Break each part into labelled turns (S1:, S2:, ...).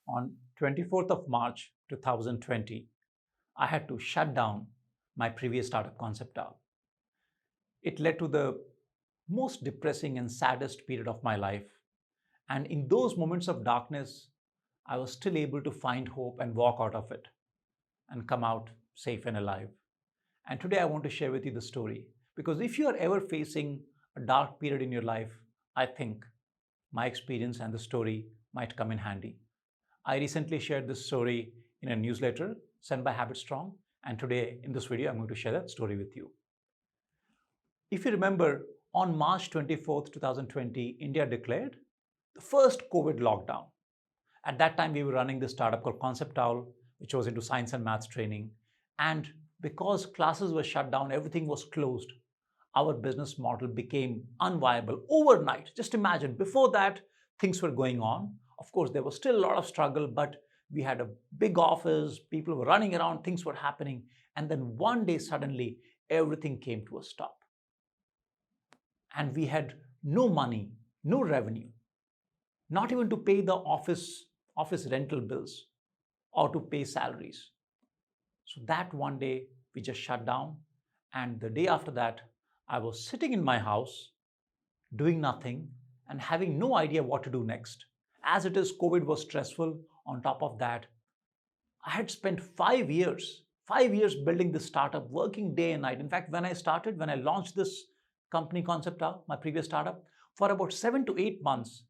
S1: On 24th of March 2020, I had to shut down my previous startup Concept. It led to the most depressing and saddest period of my life. And in those moments of darkness, I was still able to find hope and walk out of it and come out safe and alive. And today I want to share with you the story because if you are ever facing a dark period in your life, I think my experience and the story might come in handy. I recently shared this story in a newsletter sent by HabitStrong, and today in this video I'm going to share that story with you. If you remember, on March 24th, 2020, India declared the first COVID lockdown. At that time, we were running this startup called Concept, which was into science and maths training. And because classes were shut down, everything was closed. Our business model became unviable overnight. Just imagine, before that, things were going on. Of course, there was still a lot of struggle, but we had a big office, people were running around, things were happening. And then one day, suddenly, everything came to a stop. And we had no money, no revenue, not even to pay the office rental bills or to pay salaries. So that one day we just shut down. And the day after that, I was sitting in my house, doing nothing and having no idea what to do next. As it is, COVID was stressful. On top of that, I had spent 5 years building this startup, working day and night. In fact, when I launched this company Concept, my previous startup, for about 7 to 8 months,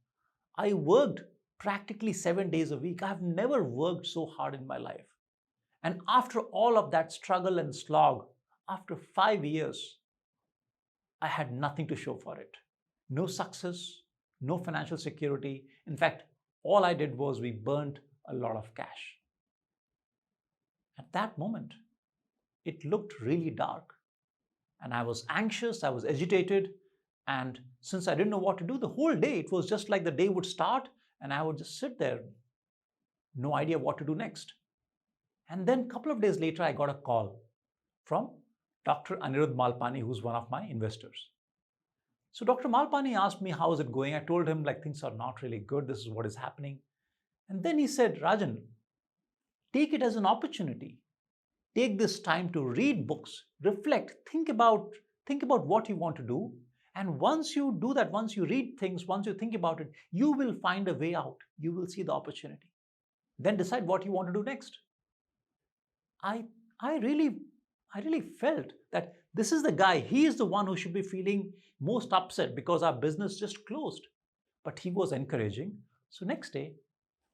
S1: I worked practically 7 days a week. I have never worked so hard in my life. And after all of that struggle and slog, after 5 years, I had nothing to show for it. No success, no financial security. In fact, all I did was we burnt a lot of cash. At that moment, it looked really dark. And I was anxious, I was agitated. And since I didn't know what to do the whole day, it was just like the day would start and I would just sit there, no idea what to do next. And then a couple of days later, I got a call from Dr. Anirudh Malpani, who's one of my investors. So Dr. Malpani asked me, how is it going? I told him, like, things are not really good. This is what is happening. And then he said, Rajan, take it as an opportunity. Take this time to read books, reflect, think about what you want to do. And once you do that, once you read things, once you think about it, you will find a way out. You will see the opportunity. Then decide what you want to do next. I really felt that this is the guy. He is the one who should be feeling most upset because our business just closed. But he was encouraging. So next day,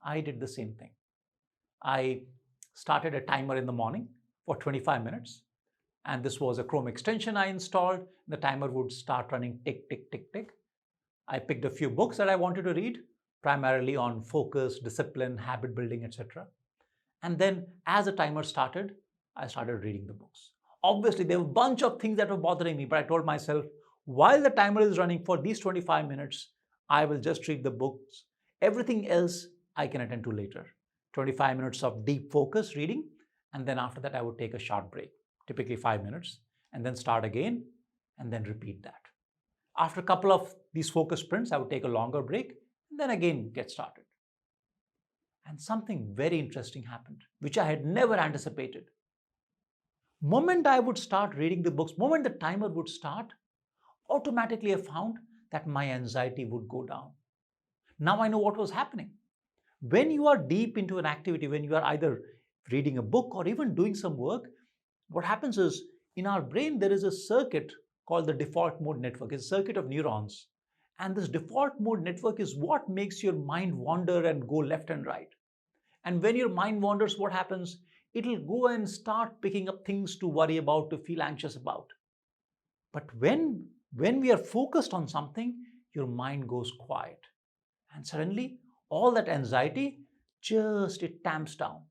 S1: I did the same thing. I started a timer in the morning for 25 minutes. And this was a Chrome extension I installed. The timer would start running tick, tick, tick, tick. I picked a few books that I wanted to read, primarily on focus, discipline, habit building, etc. And then as the timer started, I started reading the books. Obviously, there were a bunch of things that were bothering me, but I told myself, while the timer is running for these 25 minutes, I will just read the books. Everything else I can attend to later. 25 minutes of deep focus reading, and then after that, I would take a short break, typically 5 minutes, and then start again, and then repeat that. After a couple of these focus sprints, I would take a longer break, and then again get started. And something very interesting happened, which I had never anticipated. Moment I would start reading the books, moment the timer would start, automatically I found that my anxiety would go down. Now I know what was happening. When you are deep into an activity, when you are either reading a book or even doing some work, what happens is in our brain, there is a circuit called the default mode network. It's a circuit of neurons. And this default mode network is what makes your mind wander and go left and right. And when your mind wanders, what happens? It'll go and start picking up things to worry about, to feel anxious about. But when we are focused on something, your mind goes quiet. And suddenly, all that anxiety, it tamps down.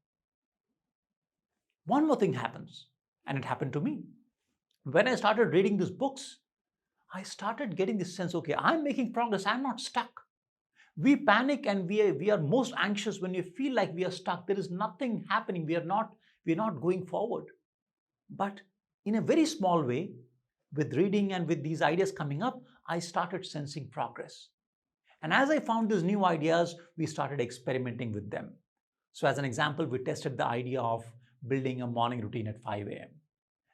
S1: One more thing happens, and it happened to me. When I started reading these books, I started getting this sense, okay, I'm making progress, I'm not stuck. We panic and we are most anxious when we feel like we are stuck. There is nothing happening. We are not going forward. But in a very small way, with reading and with these ideas coming up, I started sensing progress. And as I found these new ideas, we started experimenting with them. So as an example, we tested the idea of building a morning routine at 5 a.m.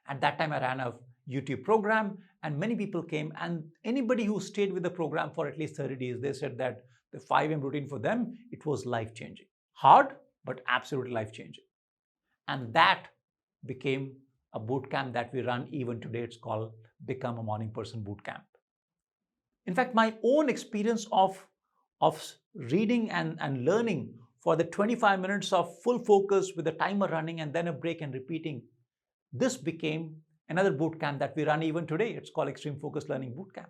S1: At that time, I ran a YouTube program and many people came, and anybody who stayed with the program for at least 30 days, they said that the 5 a.m. routine for them, it was life-changing. Hard, but absolutely life-changing. And that became a boot camp that we run even today. It's called Become a Morning Person Boot Camp. In fact, my own experience of reading and learning for the 25 minutes of full focus with the timer running and then a break and repeating, this became another boot camp that we run even today. It's called Extreme Focus Learning Boot Camp.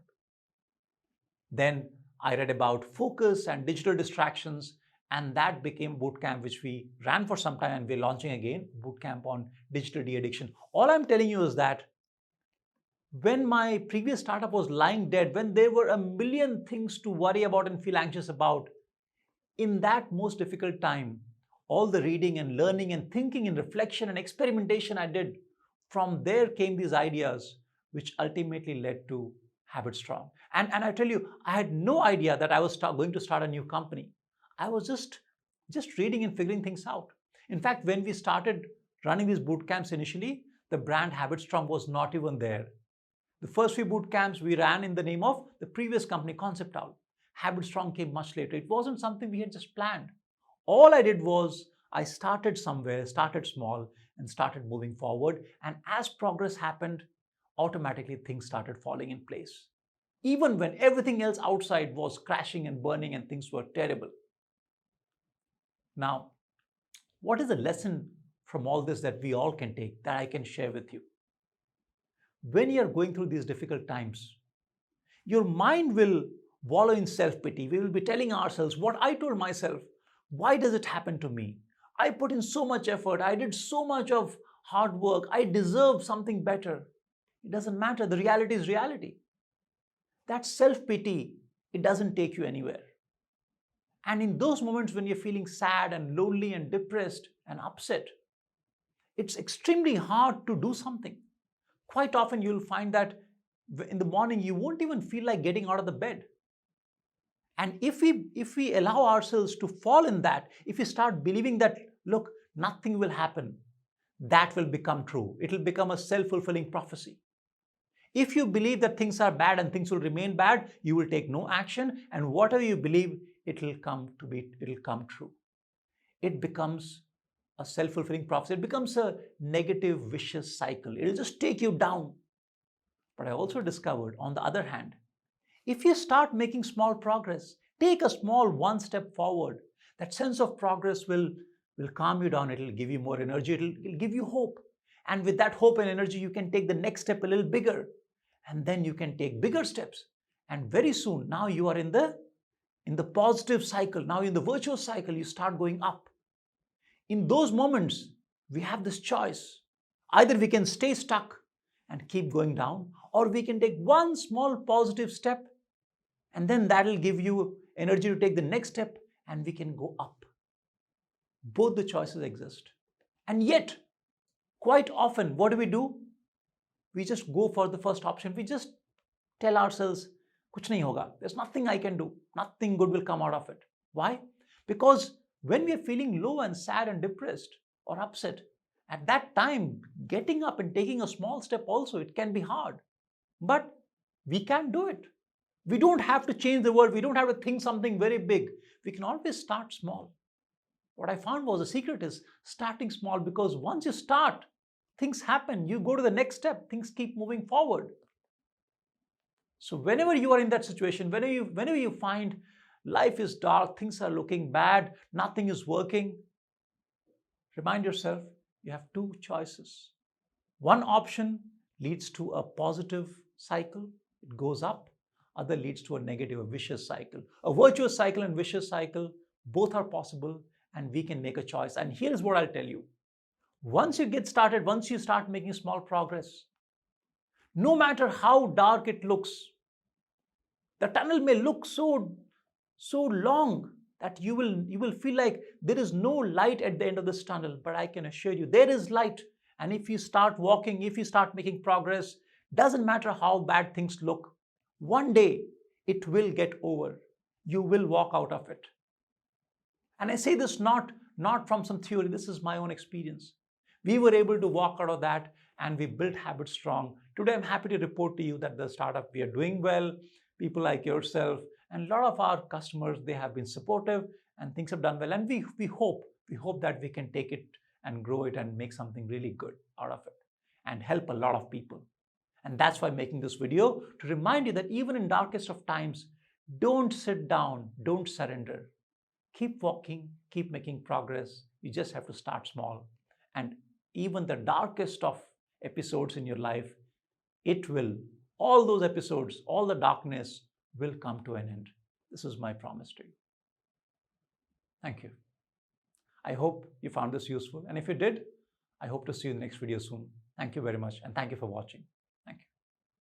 S1: Then I read about focus and digital distractions, and that became boot camp, which we ran for some time, and we're launching again, boot camp on digital de-addiction. All I'm telling you is that when my previous startup was lying dead, when there were a million things to worry about and feel anxious about, in that most difficult time, all the reading and learning and thinking and reflection and experimentation I did, from there came these ideas, which ultimately led to HabitStrong. And I tell you, I had no idea that I was going to start a new company. I was just reading and figuring things out. In fact, when we started running these boot camps initially, the brand HabitStrong was not even there. The first few boot camps we ran in the name of the previous company, Concept Owl. HabitStrong came much later. It wasn't something we had just planned. All I did was I started somewhere, started small, and started moving forward. And as progress happened, automatically things started falling in place. Even when everything else outside was crashing and burning and things were terrible. Now, what is the lesson from all this that we all can take, that I can share with you? When you're going through these difficult times, your mind will wallow in self-pity. We will be telling ourselves what I told myself. Why does it happen to me? I put in so much effort. I did so much of hard work. I deserve something better. It doesn't matter. The reality is reality. That self-pity, it doesn't take you anywhere. And in those moments when you're feeling sad and lonely and depressed and upset, it's extremely hard to do something. Quite often you'll find that in the morning you won't even feel like getting out of the bed. And if we allow ourselves to fall in that, if we start believing that, look, nothing will happen, that will become true. It will become a self-fulfilling prophecy. If you believe that things are bad and things will remain bad, you will take no action, and whatever you believe, it will come true. It becomes a self-fulfilling prophecy. It becomes a negative, vicious cycle. It will just take you down. But I also discovered, on the other hand, if you start making small progress, take a small one step forward, that sense of progress will calm you down. It will give you more energy. It will give you hope. And with that hope and energy, you can take the next step a little bigger. And then you can take bigger steps. And very soon, now you are in the positive cycle. Now in the virtuous cycle, you start going up. In those moments, we have this choice. Either we can stay stuck and keep going down, or we can take one small positive step, and then that will give you energy to take the next step, and we can go up. Both the choices exist. And yet, quite often, what do? We just go for the first option. We just tell ourselves, kuch nahi hoga. There's nothing I can do. Nothing good will come out of it. Why? Because when we are feeling low and sad and depressed or upset, at that time, getting up and taking a small step also, it can be hard. But we can do it. We don't have to change the world. We don't have to think something very big. We can always start small. What I found was the secret is starting small, because once you start, things happen. You go to the next step. Things keep moving forward. So whenever you are in that situation, whenever you find life is dark, things are looking bad, nothing is working, remind yourself you have two choices. One option leads to a positive cycle. It goes up. Other leads to a negative, a vicious cycle. A virtuous cycle and vicious cycle, both are possible, and we can make a choice. And here's what I'll tell you. Once you get started, once you start making small progress, no matter how dark it looks, the tunnel may look so long that you will feel like there is no light at the end of this tunnel. But I can assure you, there is light. And if you start walking, if you start making progress, doesn't matter how bad things look, one day it will get over. you will walk out of it. And I say this not from some theory, this is my own experience. We were able to walk out of that and we built HabitStrong. Today, I'm happy to report to you that the startup, we are doing well. People like yourself and a lot of our customers, they have been supportive and things have done well. And we hope that we can take it and grow it and make something really good out of it and help a lot of people. And that's why I'm making this video, to remind you that even in darkest of times, don't sit down, don't surrender. Keep walking, keep making progress. You just have to start small. And even the darkest of episodes in your life, all those episodes, all the darkness will come to an end. This is my promise to you. Thank you. I hope you found this useful. And if you did, I hope to see you in the next video soon. Thank you very much. And thank you for watching.